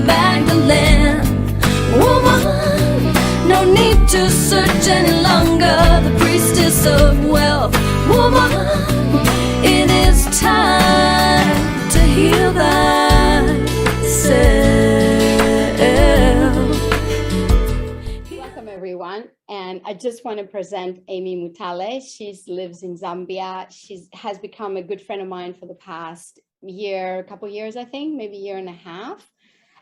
Magdalene. Woman, no need to search any longer, the priestess of wealth. Woman, it is time to heal thyself. Welcome everyone, and I just want to present Emmi Mutale. She lives in Zambia. She has become a good friend of mine for the past year, couple years, I think, maybe a year and a half.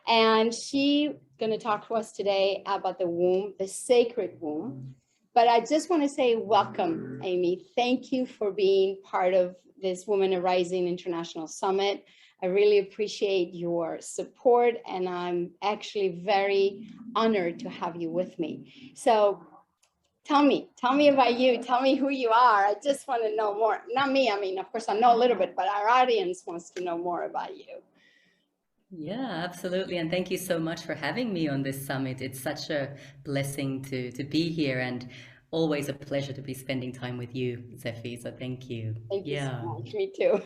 And she's going to talk to us today about the womb, the sacred womb. But I just want to say welcome, Emmi. Thank you for being part of this Women Arising International Summit. I really appreciate your support, and I'm actually very honored to have you with me. So tell me about you. Tell me who you are. I just want to know more. Not me, I mean, of course I know a little bit, but our audience wants to know more about you. Yeah, absolutely. And thank you so much for having me on this summit. It's such a blessing to be here, and always a pleasure to be spending time with you, Zephi. So thank you. Thank you Yeah. so much. Me too.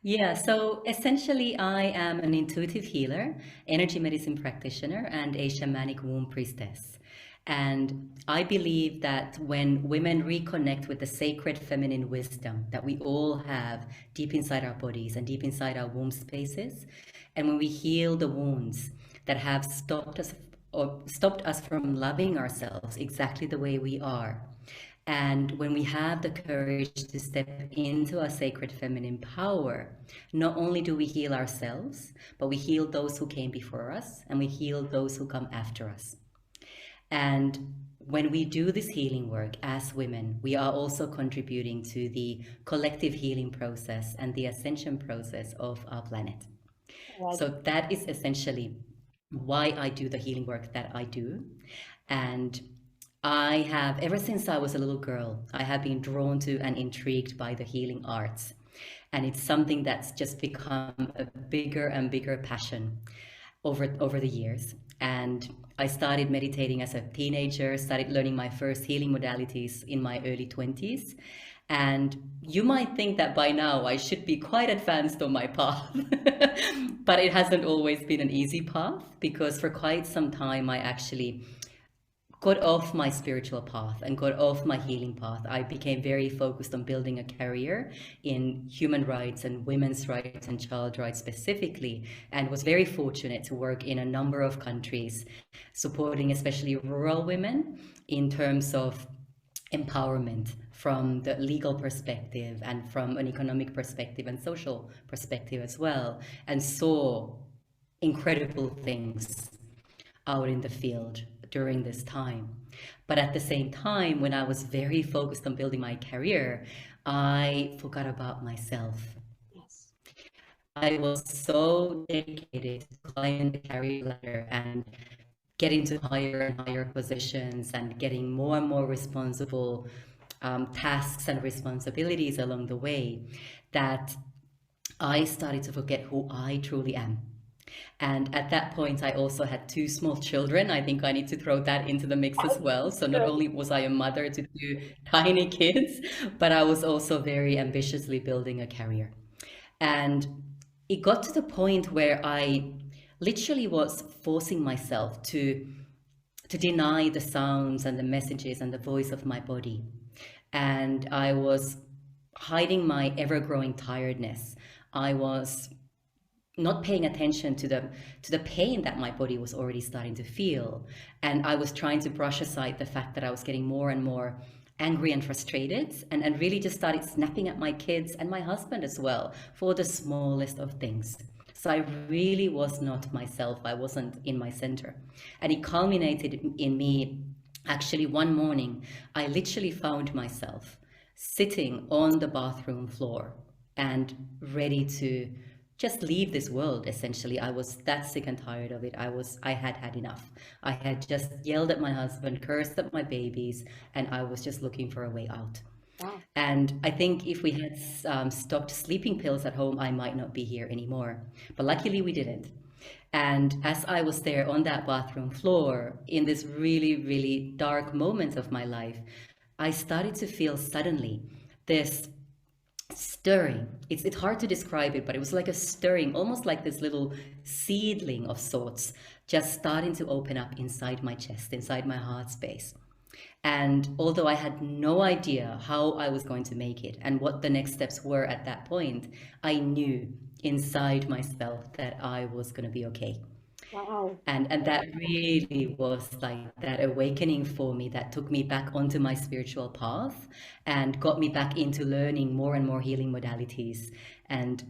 Yeah, so essentially, I am an intuitive healer, energy medicine practitioner, and a shamanic womb priestess. And I believe that when women reconnect with the sacred feminine wisdom that we all have deep inside our bodies and deep inside our womb spaces, and when we heal the wounds that have stopped us from loving ourselves exactly the way we are, and when we have the courage to step into our sacred feminine power, not only do we heal ourselves, but we heal those who came before us, and we heal those who come after us. And when we do this healing work as women, we are also contributing to the collective healing process and the ascension process of our planet. So that is essentially why I do the healing work that I do. And I have, ever since I was a little girl, I have been drawn to and intrigued by the healing arts. And it's something that's just become a bigger and bigger passion over the years. And I started meditating as a teenager, started learning my first healing modalities in my early 20s. And you might think that by now I should be quite advanced on my path, but it hasn't always been an easy path, because for quite some time I actually got off my spiritual path and got off my healing path. I became very focused on building a career in human rights and women's rights and child rights specifically, and was very fortunate to work in a number of countries, supporting especially rural women in terms of empowerment from the legal perspective and from an economic perspective and social perspective as well, and saw incredible things out in the field during this time. But at the same time, when I was very focused on building my career, I forgot about myself. Yes. I was so dedicated to climbing the career ladder and getting to higher and higher positions and getting more and more responsible tasks and responsibilities along the way, that I started to forget who I truly am. And at that point, I also had 2 small children. I think I need to throw that into the mix as well. So not only was I a mother to 2 tiny kids, but I was also very ambitiously building a career. And it got to the point where I literally was forcing myself to deny the sounds and the messages and the voice of my body. And I was hiding my ever-growing tiredness. I was not paying attention to the pain that my body was already starting to feel. And I was trying to brush aside the fact that I was getting more and more angry and frustrated, and really just started snapping at my kids and my husband as well for the smallest of things. So I really was not myself. I wasn't in my center. And it culminated in me, actually one morning, I literally found myself sitting on the bathroom floor and ready to just leave this world. Essentially, I was that sick and tired of it. I had had enough. I had just yelled at my husband, cursed at my babies, and I was just looking for a way out. Wow. And I think if we had stopped sleeping pills at home, I might not be here anymore. But luckily we didn't. And as I was there on that bathroom floor in this really, really dark moment of my life, I started to feel suddenly this stirring. It's hard to describe it, but it was like a stirring, almost like this little seedling of sorts, just starting to open up inside my chest, inside my heart space. And although I had no idea how I was going to make it and what the next steps were at that point, I knew inside myself that I was going to be okay. Wow. And that really was like that awakening for me that took me back onto my spiritual path and got me back into learning more and more healing modalities. And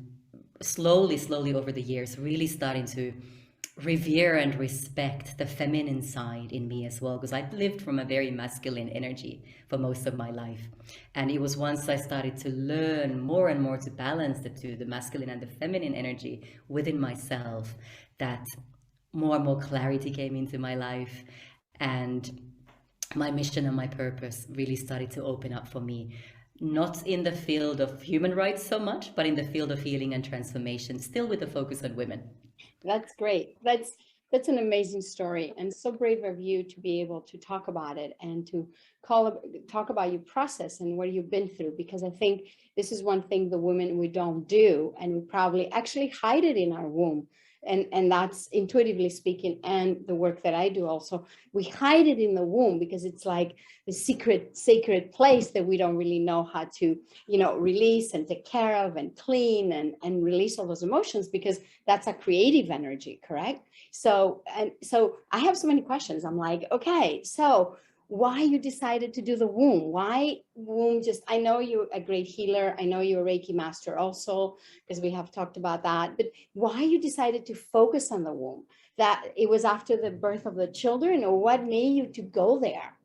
slowly over the years, really starting to revere and respect the feminine side in me as well, because I'd lived from a very masculine energy for most of my life. And it was once I started to learn more and more to balance the two, the masculine and the feminine energy within myself, that more and more clarity came into my life, and my mission and my purpose really started to open up for me. Not in the field of human rights so much, but in the field of healing and transformation, still with a focus on women. That's great. That's an amazing story, and so brave of you to be able to talk about it and to talk about your process and what you've been through, because I think this is one thing the women we don't do, and we probably actually hide it in our womb. And that's intuitively speaking, and the work that I do also, we hide it in the womb because it's like the secret, sacred place that we don't really know how to, release and take care of and clean and release all those emotions, because that's a creative energy, correct? So I have so many questions. I'm like, okay, so why you decided to do the womb? Why womb? I know you're a great healer. I know you're a Reiki master also, because we have talked about that, but why you decided to focus on the womb? That it was after the birth of the children, or what made you to go there?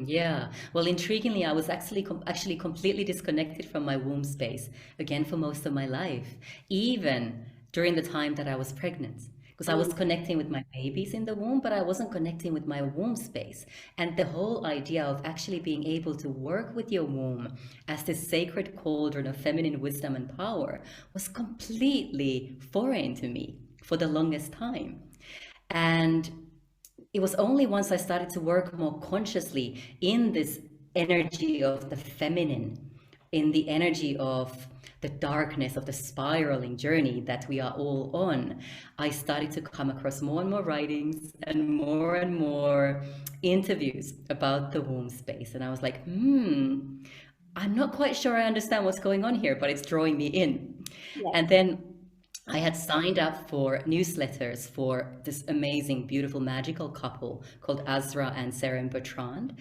Yeah. Well, intriguingly, I was actually completely disconnected from my womb space again for most of my life, even during the time that I was pregnant. Because I was connecting with my babies in the womb, but I wasn't connecting with my womb space. And the whole idea of actually being able to work with your womb as this sacred cauldron of feminine wisdom and power was completely foreign to me for the longest time. And it was only once I started to work more consciously in this energy of the feminine, in the energy of the darkness of the spiraling journey that we are all on, I started to come across more and more writings and more interviews about the womb space. And I was like, I'm not quite sure I understand what's going on here, but it's drawing me in. Yes. And then I had signed up for newsletters for this amazing, beautiful, magical couple called Azra and Sarah Bertrand.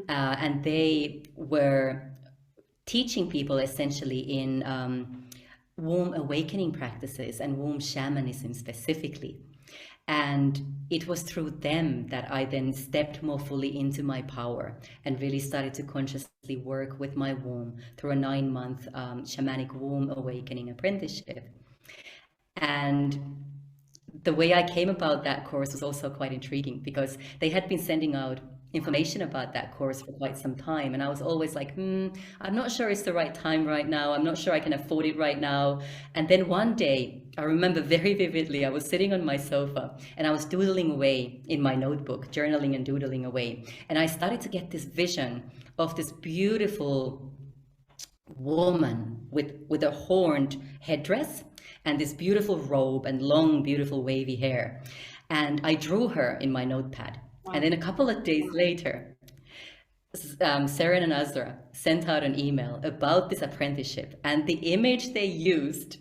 And they were teaching people essentially in womb awakening practices and womb shamanism specifically. And it was through them that I then stepped more fully into my power and really started to consciously work with my womb through a 9-month shamanic womb awakening apprenticeship. And the way I came about that course was also quite intriguing, because they had been sending out information about that course for quite some time. And I was always like, I'm not sure it's the right time right now. I'm not sure I can afford it right now. And then one day, I remember very vividly, I was sitting on my sofa and I was doodling away in my notebook, journaling and doodling away. And I started to get this vision of this beautiful woman with a horned headdress and this beautiful robe and long, beautiful wavy hair. And I drew her in my notepad. And then a couple of days later, Sarah and Azra sent out an email about this apprenticeship. And the image they used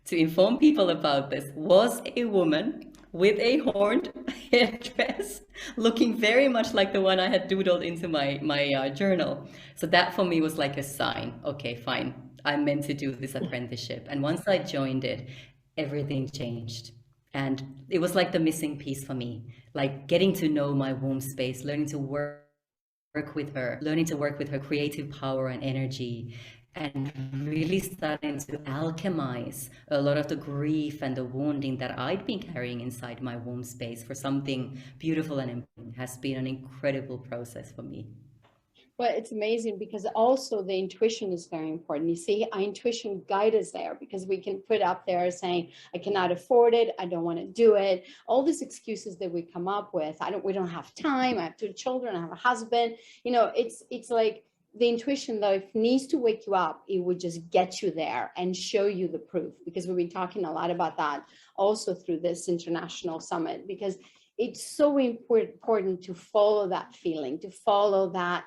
to inform people about this was a woman with a horned headdress, looking very much like the one I had doodled into my journal. So that for me was like a sign. Okay, fine. I'm meant to do this apprenticeship. And once I joined it, everything changed. And it was like the missing piece for me, like getting to know my womb space, learning to work with her, creative power and energy, and really starting to alchemize a lot of the grief and the wounding that I'd been carrying inside my womb space for something beautiful and important. Has been an incredible process for me. Well, it's amazing because also the intuition is very important. You see, our intuition guide us there, because we can put up there saying, I cannot afford it. I don't want to do it. All these excuses that we come up with. We don't have time. I have 2 children. I have a husband. It's like the intuition, though, if it needs to wake you up, it would just get you there and show you the proof, because we've been talking a lot about that also through this international summit, because it's so important to follow that feeling, to follow that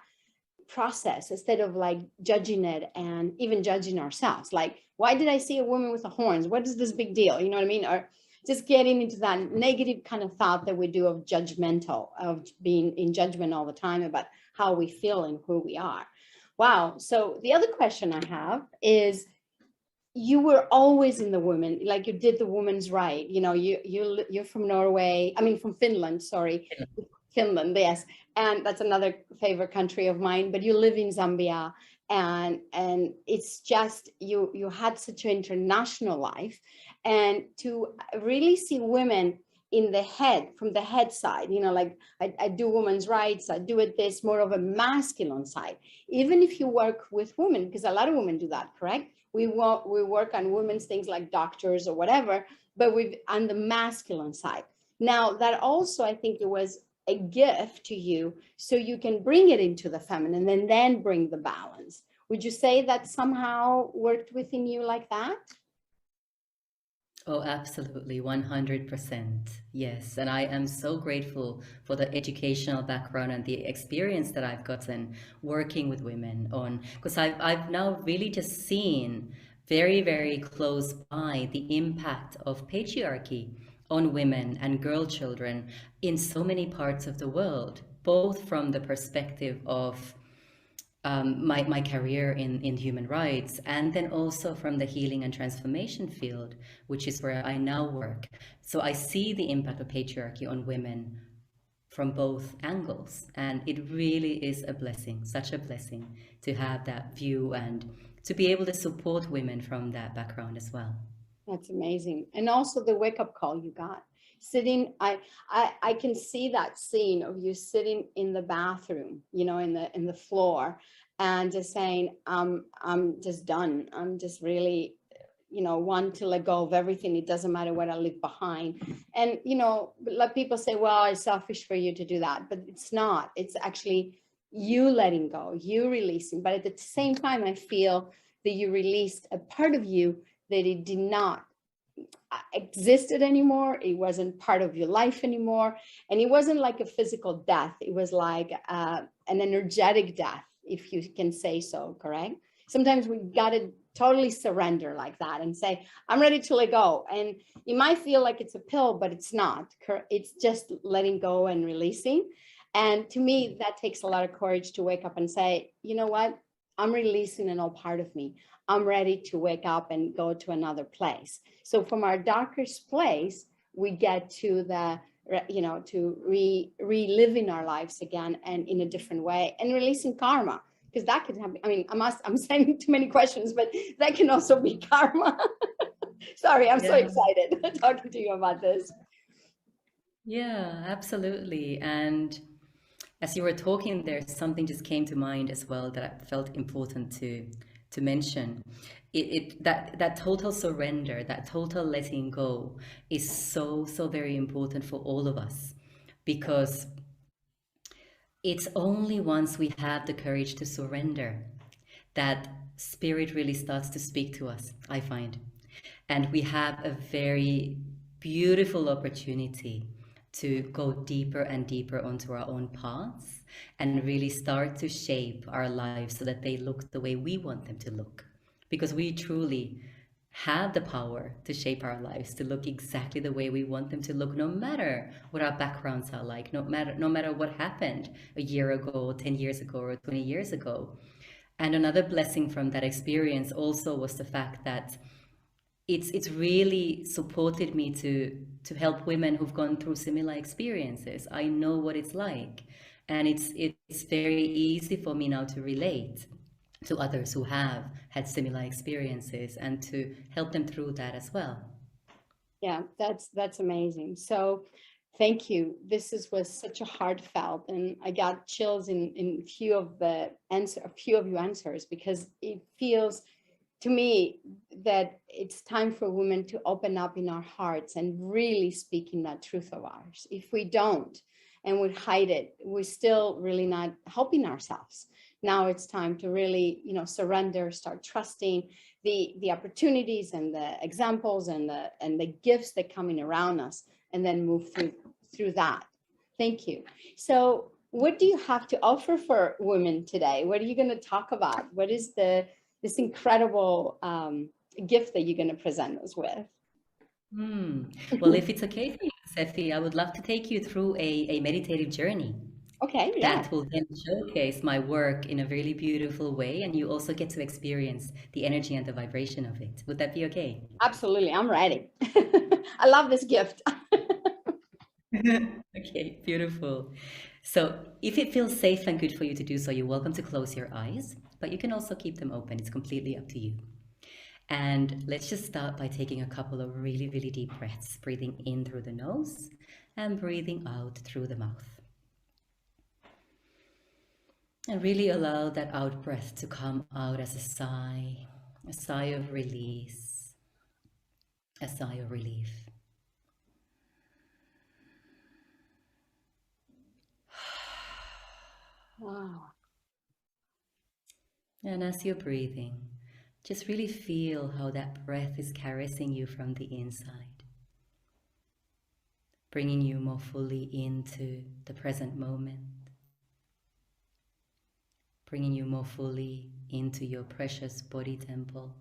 process, instead of like judging it and even judging ourselves. Like, why did I see a woman with the horns? What is this big deal? You know what I mean? Or just getting into that negative kind of thought that we do of judgmental, of being in judgment all the time about how we feel and who we are. Wow. So the other question I have is, you were always in the women, like you did the women's right. You know, you're from Norway, I mean, from Finland, sorry. Finland, yes. And that's another favorite country of mine, but you live in Zambia, and it's just, you had such an international life, and to really see women in the head, from the head side, you know, like I do women's rights, I do it this more of a masculine side, even if you work with women, because a lot of women do that, correct? We work on women's things like doctors or whatever, but we've on the masculine side. Now that also, I think it was a gift to you, so you can bring it into the feminine and then bring the balance. Would you say that somehow worked within you like that? Oh, absolutely, 100%. Yes. And I am so grateful for the educational background and the experience that I've gotten working with women on, because I've now really just seen very, very close by the impact of patriarchy on women and girl children in so many parts of the world, both from the perspective of my career in human rights, and then also from the healing and transformation field, which is where I now work. So I see the impact of patriarchy on women from both angles, and it really is a blessing, such a blessing, to have that view and to be able to support women from that background as well. That's amazing. And also the wake-up call you got. Sitting, I can see that scene of you sitting in the bathroom, you know, in the floor, and just saying, I'm just done. I'm just really, you know, want to let go of everything. It doesn't matter what I leave behind. And, you know, let people say, well, it's selfish for you to do that, but it's not. It's actually you letting go, you releasing. But at the same time, I feel that you released a part of you that it did not existed anymore. It wasn't part of your life anymore. And it wasn't like a physical death. It was like an energetic death, if you can say so, correct? Sometimes we got to totally surrender like that and say, I'm ready to let go. And you might feel like it's a pill, but it's not. It's just letting go and releasing. And to me, that takes a lot of courage to wake up and say, you know what? I'm releasing an old part of me. I'm ready to wake up and go to another place. So from our darkest place, we get to the, you know, to reliving our lives again and in a different way, and releasing karma, because that could happen. I mean, I'm saying too many questions, but that can also be karma. Sorry, I'm so excited talking to you about this. Yeah, absolutely. And as you were talking there, something just came to mind as well that I felt important to mention. That total surrender, that total letting go is so very important for all of us, because it's only once we have the courage to surrender that spirit really starts to speak to us, I find. And we have a very beautiful opportunity to go deeper and deeper onto our own paths and really start to shape our lives so that they look the way we want them to look. Because we truly have the power to shape our lives to look exactly the way we want them to look, no matter what our backgrounds are like, no matter what happened a year ago, 10 years ago, or 20 years ago. And another blessing from that experience also was the fact that it's really supported me to help women who've gone through similar experiences. I know what it's like, and it's very easy for me now to relate to others who have had similar experiences and to help them through that as well. Yeah, that's amazing. So thank you. Was such a heartfelt, and I got chills in a few of your answers, because it feels to me that it's time for women to open up in our hearts and really speak in that truth of ours. If we don't and we hide it, we're still really not helping ourselves. Now it's time to really, surrender, start trusting the opportunities and the examples and the gifts that come in around us, and then move through that. Thank you. So what do you have to offer for women today? What are you going to talk about? What is this incredible gift that you're going to present us with? Well, if it's okay for you, Sefi, I would love to take you through a meditative journey Okay, yeah. that will then showcase my work in a really beautiful way, and you also get to experience the energy and the vibration of it. Would that be okay? Absolutely. I'm ready. I love this gift. Okay, beautiful. So if it feels safe and good for you to do so, you're welcome to close your eyes, but you can also keep them open. It's completely up to you. And let's just start by taking a couple of really, really deep breaths, breathing in through the nose and breathing out through the mouth. And really allow that out breath to come out as a sigh of release, a sigh of relief. Wow. And as you're breathing, just really feel how that breath is caressing you from the inside, bringing you more fully into the present moment, bringing you more fully into your precious body temple,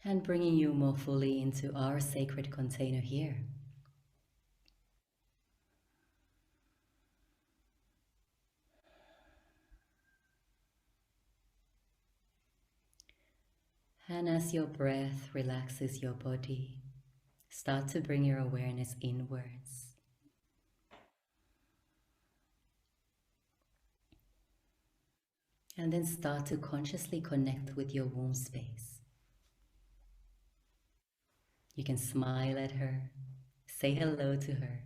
and bringing you more fully into our sacred container here. And as your breath relaxes your body, start to bring your awareness inwards. And then start to consciously connect with your womb space. You can smile at her, say hello to her.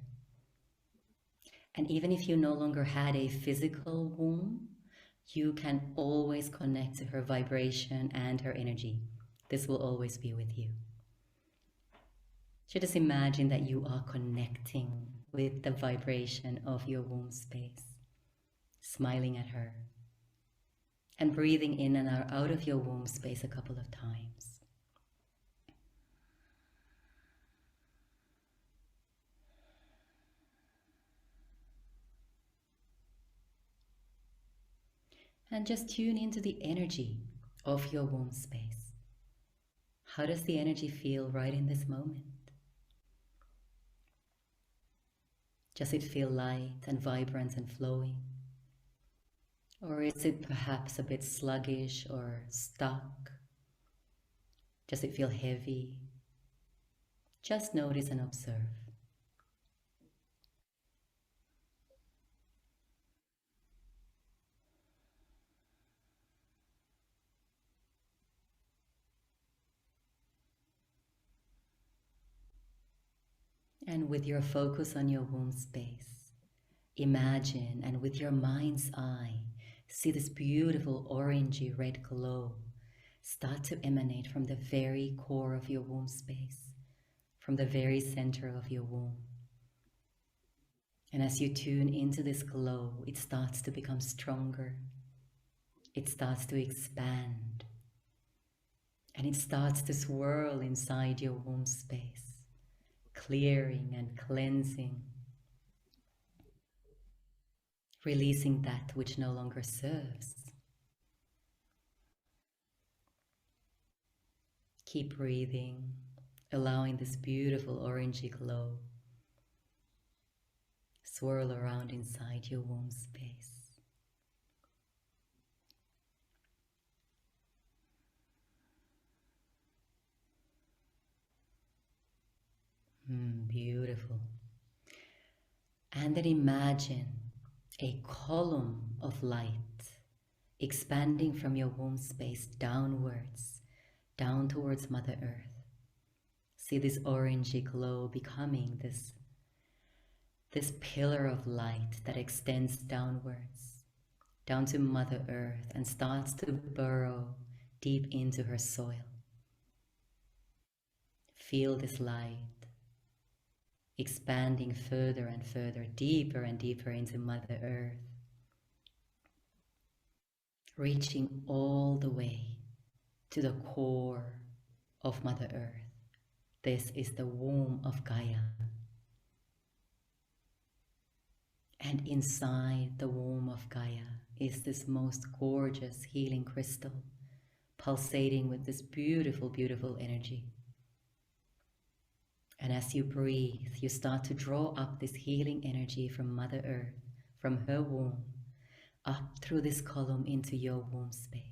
And even if you no longer had a physical womb, you can always connect to her vibration and her energy. This will always be with you. So just imagine that you are connecting with the vibration of your womb space, smiling at her, and breathing in and out of your womb space a couple of times. And just tune into the energy of your womb space. How does the energy feel right in this moment? Does it feel light and vibrant and flowing? Or is it perhaps a bit sluggish or stuck? Does it feel heavy? Just notice and observe. And with your focus on your womb space, imagine, and with your mind's eye, see this beautiful orangey red glow start to emanate from the very core of your womb space, from the very center of your womb. And as you tune into this glow, it starts to become stronger. It starts to expand. And it starts to swirl inside your womb space, clearing and cleansing, releasing that which no longer serves. Keep breathing, allowing this beautiful orangey glow swirl around inside your womb space. Beautiful. And then imagine a column of light expanding from your womb space downwards, down towards Mother Earth. See this orangey glow becoming this pillar of light that extends downwards, down to Mother Earth, and starts to burrow deep into her soil. Feel this light expanding further and further, deeper and deeper into Mother Earth, reaching all the way to the core of Mother Earth. This is the womb of Gaia. And inside the womb of Gaia is this most gorgeous healing crystal, pulsating with this beautiful, beautiful energy. And as you breathe, you start to draw up this healing energy from Mother Earth, from her womb, up through this column into your womb space.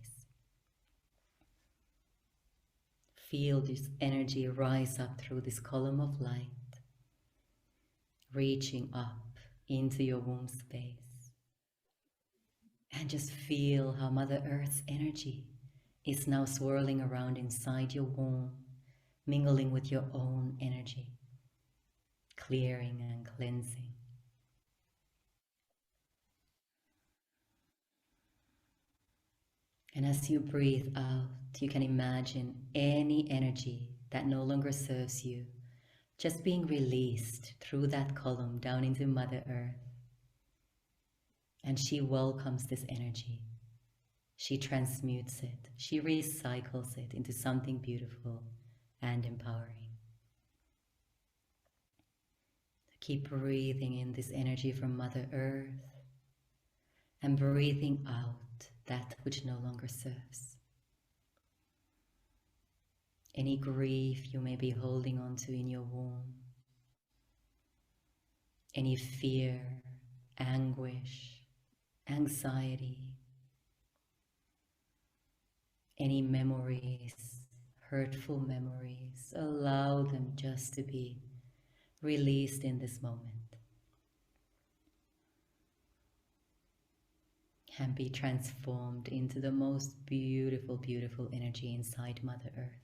Feel this energy rise up through this column of light, reaching up into your womb space. And just feel how Mother Earth's energy is now swirling around inside your womb, mingling with your own energy, clearing and cleansing. And as you breathe out, you can imagine any energy that no longer serves you just being released through that column down into Mother Earth. And she welcomes this energy. She transmutes it. She recycles it into something beautiful and empowering. Keep breathing in this energy from Mother Earth and breathing out that which no longer serves. Any grief you may be holding on to in your womb, any fear, anguish, anxiety, any memories, hurtful memories, allow them just to be released in this moment and be transformed into the most beautiful, beautiful energy inside Mother Earth.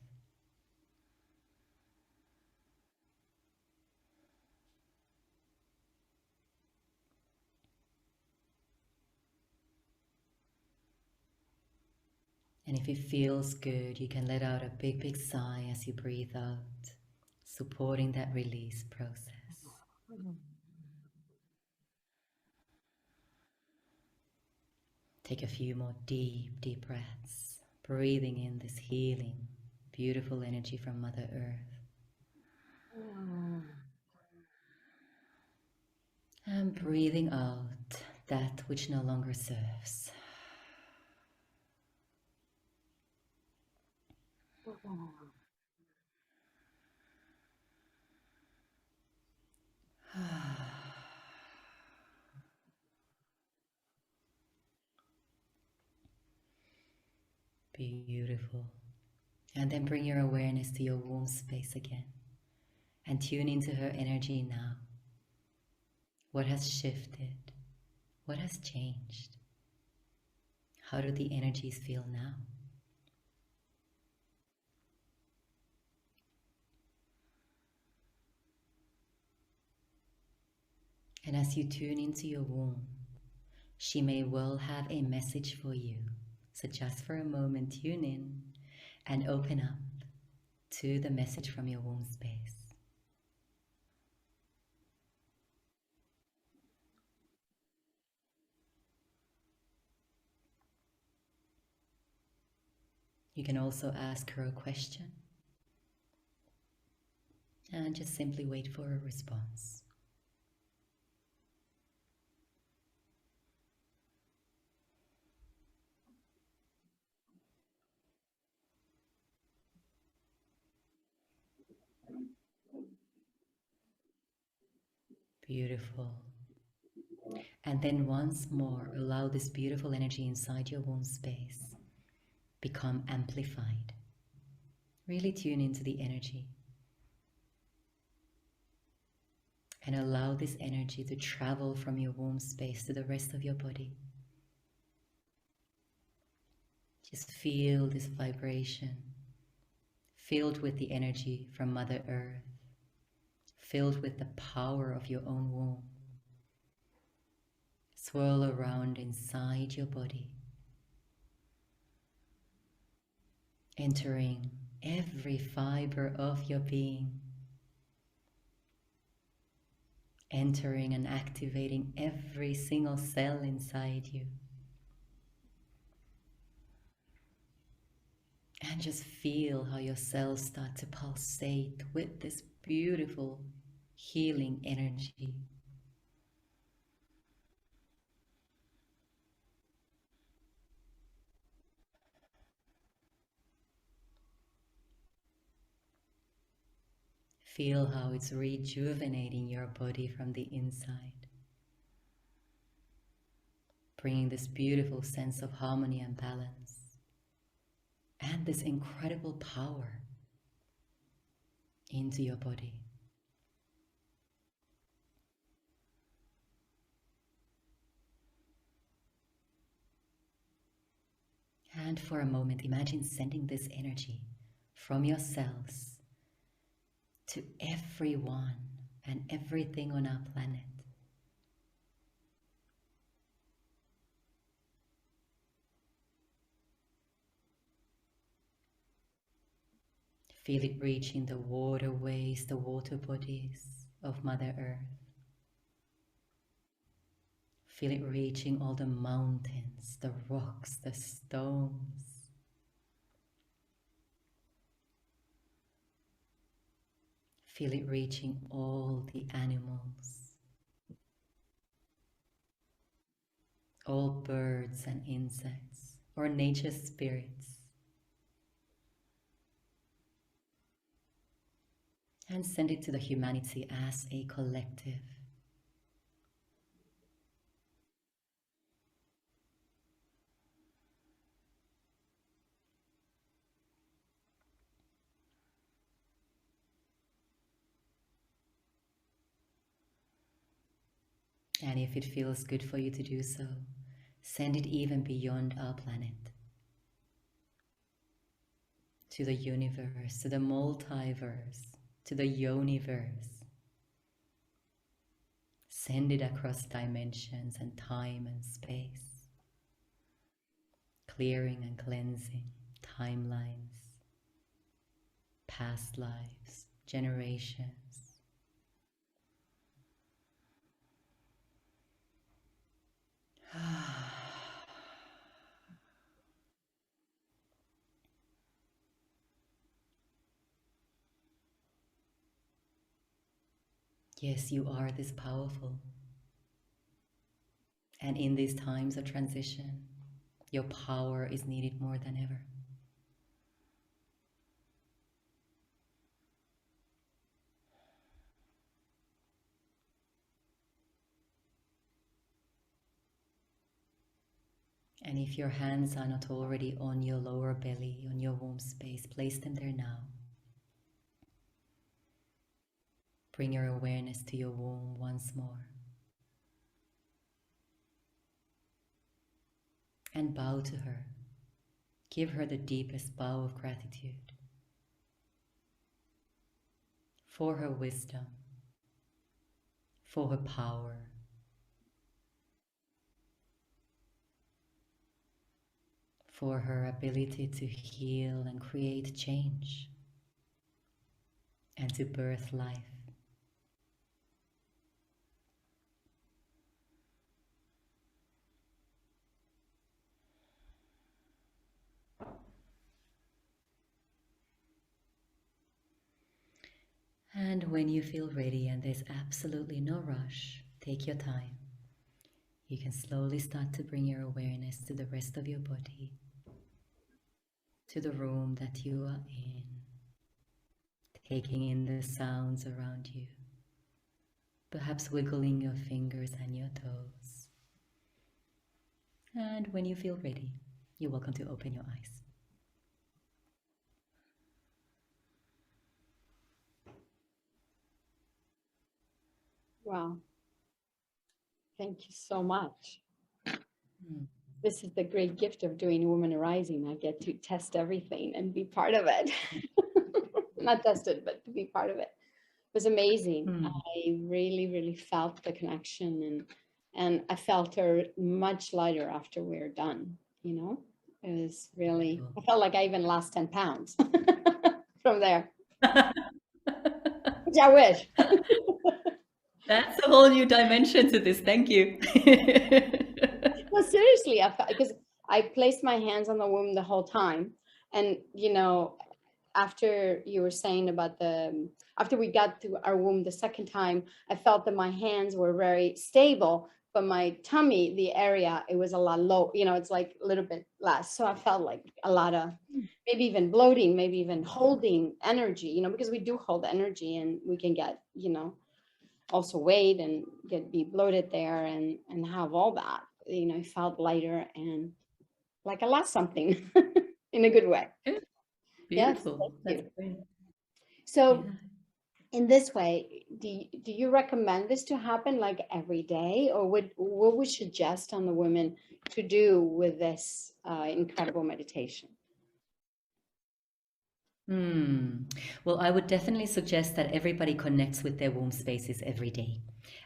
And if it feels good, you can let out a big, big sigh as you breathe out, supporting that release process. Take a few more deep, deep breaths, breathing in this healing, beautiful energy from Mother Earth. And breathing out that which no longer serves. Beautiful. And then bring your awareness to your womb space again and tune into her energy now. What has shifted? What has changed? How do the energies feel now? And as you tune into your womb, she may well have a message for you. So just for a moment, tune in and open up to the message from your womb space. You can also ask her a question and just simply wait for a response. Beautiful. And then once more, allow this beautiful energy inside your womb space become amplified. Really tune into the energy. And allow this energy to travel from your womb space to the rest of your body. Just feel this vibration, filled with the energy from Mother Earth, filled with the power of your own womb. Swirl around inside your body, entering every fiber of your being, entering and activating every single cell inside you. And just feel how your cells start to pulsate with this beautiful healing energy. Feel how it's rejuvenating your body from the inside, bringing this beautiful sense of harmony and balance, and this incredible power into your body. And for a moment, imagine sending this energy from your cells to everyone and everything on our planet. Feel it reaching the waterways, the water bodies of Mother Earth. Feel it reaching all the mountains, the rocks, the stones. Feel it reaching all the animals, all birds and insects, or nature spirits. And send it to the humanity as a collective. And if it feels good for you to do so, send it even beyond our planet, to the universe, to the multiverse, to the yoniverse. Send it across dimensions and time and space, clearing and cleansing timelines, past lives, generations. Yes, you are this powerful. And in these times of transition, your power is needed more than ever. And if your hands are not already on your lower belly, on your womb space, place them there now. Bring your awareness to your womb once more. And bow to her. Give her the deepest bow of gratitude for her wisdom, for her power, for her ability to heal and create change and to birth life. And when you feel ready, and there's absolutely no rush, take your time. You can slowly start to bring your awareness to the rest of your body, to the room that you are in, taking in the sounds around you, perhaps wiggling your fingers and your toes. And when you feel ready, you're welcome to open your eyes. Wow. Thank you so much. This is the great gift of doing Women Rising. I get to test everything and be part of it. Not test it, but to be part of it. It was amazing. I really, really felt the connection, and I felt her much lighter after we were done. You know, it was really, I felt like I even lost 10 pounds from there. Which I wish. That's a whole new dimension to this. Thank you. Well, seriously, I felt, because I placed my hands on the womb the whole time, And after you were saying about after we got to our womb the second time, I felt that my hands were very stable, but my tummy, the area, it was a lot low, it's like a little bit less. So I felt like a lot of maybe even bloating, maybe even holding energy, because we do hold energy, and we can get, also weight and be bloated there, and have all that. I felt lighter and like I lost something in a good way. Good. Yes, Beautiful. thank That's you. great. So Yeah. in this way, do you recommend this to happen like every day, or what would suggest on the women to do with this incredible meditation? Hmm. Well, I would definitely suggest that everybody connects with their womb spaces every day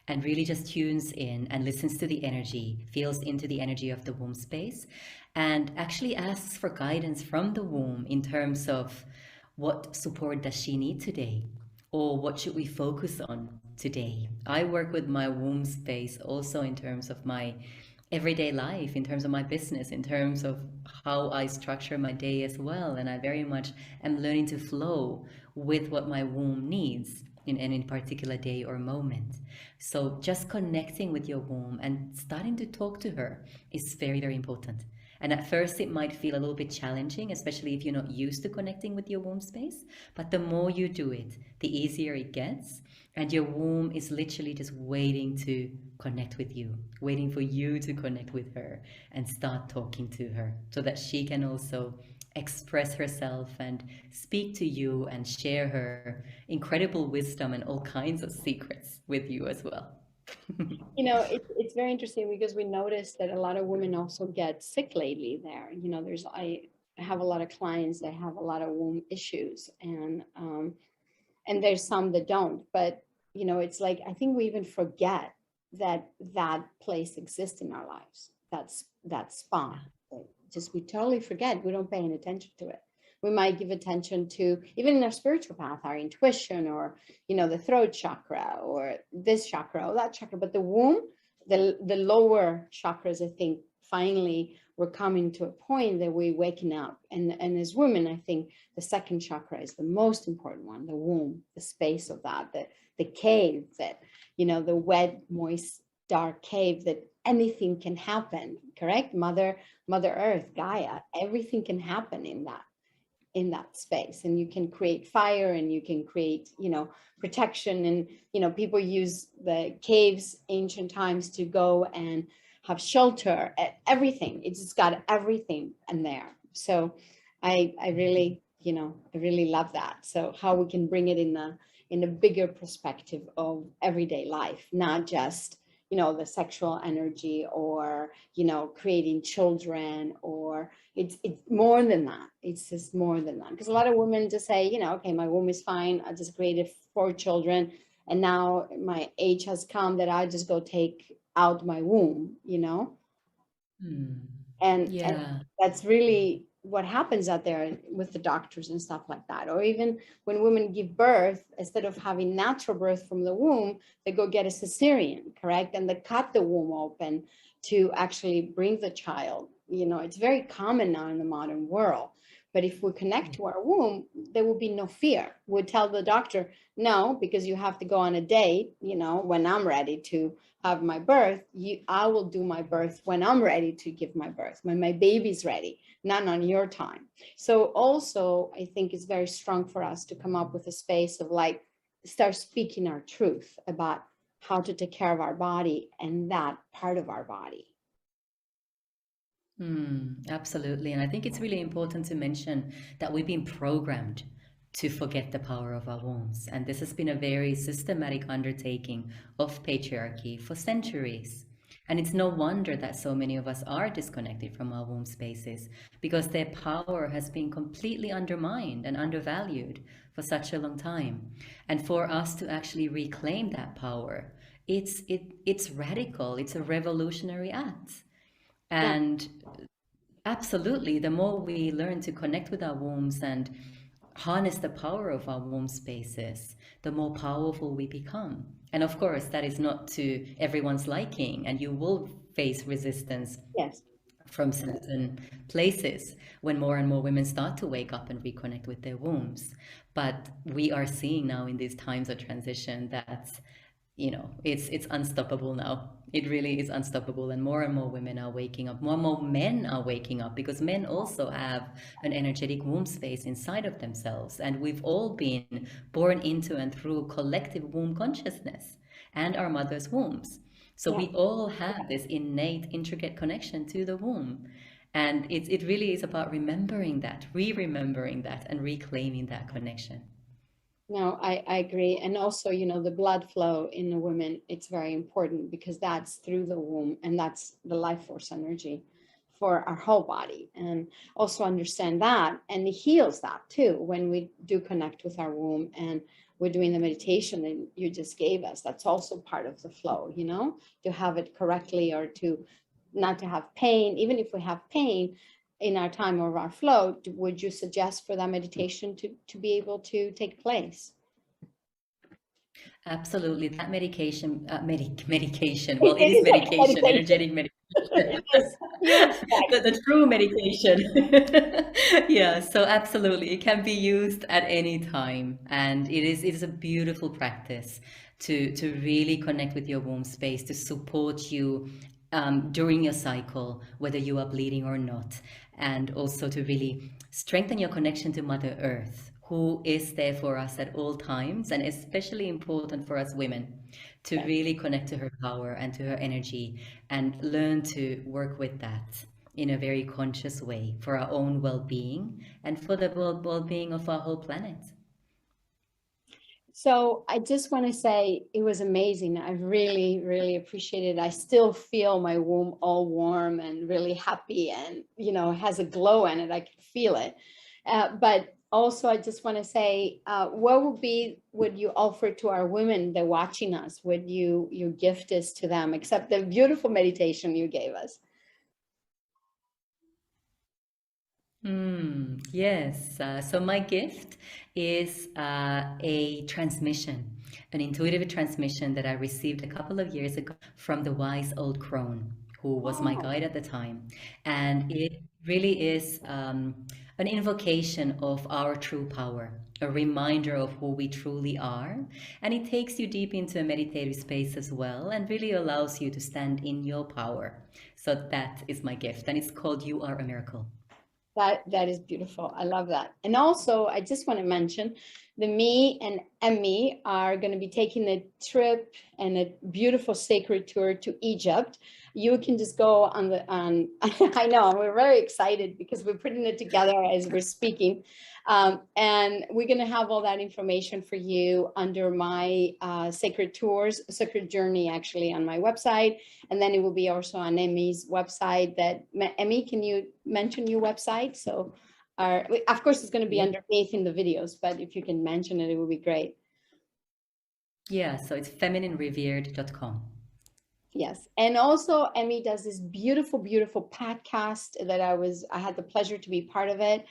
and really just tunes in and listens to the energy, feels into the energy of the womb space, and actually asks for guidance from the womb in terms of what support does she need today, or what should we focus on today. I work with my womb space also in terms of my everyday life, in terms of my business, in terms of how I structure my day as well. And I very much am learning to flow with what my womb needs in any particular day or moment. So just connecting with your womb and starting to talk to her is very, very important. And at first, it might feel a little bit challenging, especially if you're not used to connecting with your womb space. But the more you do it, the easier it gets. And your womb is literally just waiting to connect with you, waiting for you to connect with her and start talking to her so that she can also express herself and speak to you and share her incredible wisdom and all kinds of secrets with you as well. It's very interesting because we noticed that a lot of women also get sick lately there. I have a lot of clients that have a lot of womb issues, and there's some that don't, but it's like I think we even forget that place exists in our lives. That spot. Just we totally forget. We don't pay any attention to it. We might give attention to, even in our spiritual path, our intuition, or the throat chakra, or this chakra or that chakra. But the womb, the lower chakras, I think finally we're coming to a point that we're waking up. And as women, I think the second chakra is the most important one, the womb, the space of that, the cave, that the wet, moist, dark cave, that anything can happen. Correct? Mother Earth, Gaia, everything can happen in that space, and you can create fire, and you can create protection. And people use the caves ancient times to go and have shelter, everything. It's just got everything in there. So I really I really love that. So how we can bring it in a bigger perspective of everyday life, not just the sexual energy, or creating children, or it's more than that. It's just more than that, because a lot of women just say, okay, my womb is fine, I just created 4 children, and now my age has come that I just go take out my womb. Hmm. And Yeah. that's really what happens out there with the doctors and stuff like that. Or even when women give birth, instead of having natural birth from the womb, they go get a cesarean, correct? And they cut the womb open to actually bring the child. It's very common now in the modern world. But if we connect to our womb, there will be no fear. We'll tell the doctor, no, because you have to go on a date, when I'm ready to have my birth. I will do my birth when I'm ready to give my birth, when my baby's ready, not on your time. So also, I think it's very strong for us to come up with a space of like, start speaking our truth about how to take care of our body and that part of our body. Absolutely. And I think it's really important to mention that we've been programmed to forget the power of our wombs. And this has been a very systematic undertaking of patriarchy for centuries. And it's no wonder that so many of us are disconnected from our womb spaces, because their power has been completely undermined and undervalued for such a long time. And for us to actually reclaim that power, it's radical, it's a revolutionary act. Yeah. And absolutely, the more we learn to connect with our wombs and harness the power of our womb spaces, the more powerful we become. And of course, that is not to everyone's liking, and you will face resistance Yes. from certain places when more and more women start to wake up and reconnect with their wombs. But we are seeing now in these times of transition that, you know, it's unstoppable now. It really is unstoppable, and more women are waking up. More and more men are waking up, because men also have an energetic womb space inside of themselves, and we've all been born into and through collective womb consciousness and our mother's wombs. So Yeah. we all have this innate, intricate connection to the womb. And it really is about remembering that, re-remembering that, and reclaiming that connection. No, I agree. And also, you know, the blood flow in a woman, it's very important because that's through the womb, and that's the life force energy for our whole body. And also understand that, and it heals that too when we do connect with our womb, and we're doing the meditation that you just gave us. That's also part of the flow, you know, to have it correctly, or to not to have pain. Even if we have pain in our time of our flow, would you suggest for that meditation to be able to take place? Absolutely. That medication, well, it It is is like a medication, meditation. energetic medication. It is. You're right. The true medication. Yeah, so absolutely. It can be used at any time. And it is a beautiful practice to really connect with your womb space, to support you during your cycle, whether you are bleeding or not, and also to really strengthen your connection to Mother Earth, who is there for us at all times, and especially important for us women to Yeah. really connect to her power and to her energy, and learn to work with that in a very conscious way for our own well-being and for the well-being of our whole planet. So I just want to say it was amazing. I really, really appreciate it. I still feel my womb all warm and really happy, and, you know, has a glow in it. I can feel it. But also, I just want to say, what would you offer to our women that are watching us? Would your gift is to them, except the beautiful meditation you gave us? Yes. So my gift is a transmission, an intuitive transmission that I received a couple of years ago from the wise old crone, who was my Oh, guide at the time. And it really is an invocation of our true power, a reminder of who we truly are. And it takes you deep into a meditative space as well, and really allows you to stand in your power. So that is my gift. And it's called You Are a Miracle. that is beautiful. I love that. And also, I just want to mention the me and Emmi are going to be taking a trip and a beautiful sacred tour to Egypt. You can just go on I know we're very excited because we're putting it together as we're speaking. And we're going to have all that information for you under my sacred tours, sacred journey, actually, on my website. And then it will be also on Emmi's website. Emmi, can you mention your website? So of course, it's going to be Yeah. underneath in the videos, but if you can mention it, it would be great. Yeah, so it's femininerevered.com. Yes. And also Emmi does this beautiful, beautiful podcast that I had the pleasure to be part of it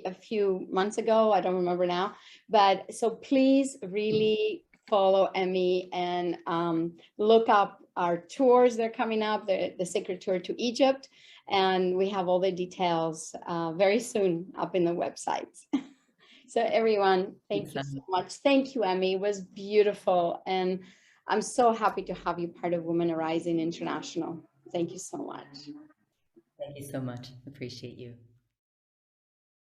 a few months ago. I don't remember now, but so please really follow Emmi and look up our tours that are coming up, the sacred tour to Egypt. And we have all the details very soon up in the websites. So everyone, thank you so much. Thank you, Emmi. It was beautiful. And I'm so happy to have you part of Women Arising International. Thank you so much. Thank you so much. Appreciate you.